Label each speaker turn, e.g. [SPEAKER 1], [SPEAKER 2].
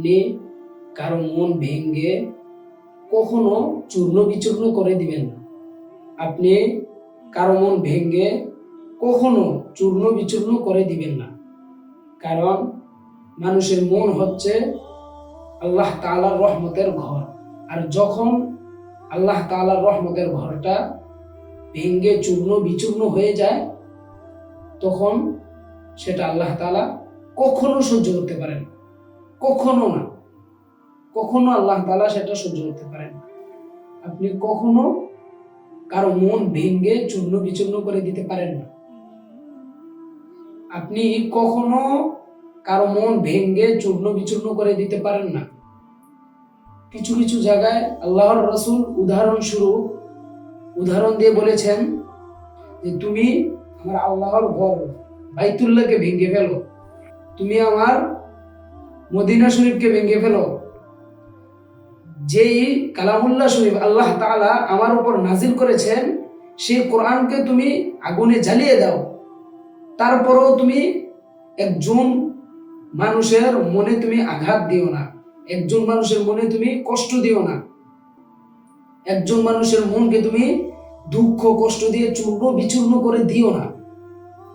[SPEAKER 1] আপনি কারো মন ভেঙে কখনো চূর্ণ বিচূর্ণ করে দিবেন না। আপনি কারো মন ভেঙে কখনো চূর্ণ বিচূর্ণ করে দিবেন না। কারণ মানুষের মন হচ্ছে আল্লাহ তাআলার রহমতের ঘর, আর যখন আল্লাহ তাআলার রহমতের ঘরটা ভেঙে চূর্ণ বিচূর্ণ হয়ে যায়, তখন সেটা আল্লাহ তাআলা কখনো সহ্য করতে পারেন, কখনো না, কখনো আল্লাহ তাআলা সেটা সহ্য করতে পারেন। আপনি কখনো কারো মন ভেঙে চূর্ণ বিচূর্ণ করে দিতে পারেন না। আপনি কখনো কারো মন ভেঙে চূর্ণ বিচূর্ণ করে দিতে পারেন না। কিছু কিছু জায়গায় আল্লাহর রাসূল উদাহরণ দিয়ে বলেছেন যে তুমি আমার আল্লাহর ঘর বাইতুল্লাহকে ভেঙে ফেলো, তুমি আমার মদিনা শরীফকে ভেঙে ফেলো, যেই কালামুল্লাহ শরীফ আল্লাহ তাআলা আমার উপর নাজিল করেছেন সেই কোরআনকে তুমি আগুনে জ্বালিয়ে দাও, তারপরেও তুমি একজন মানুষের মনে তুমি আঘাত দিও না, একজন মানুষের মনে তুমি কষ্ট দিও না, একজন মানুষের মনকে তুমি দুঃখ কষ্ট দিয়ে চূর্ণ বিচূর্ণ করে দিও না।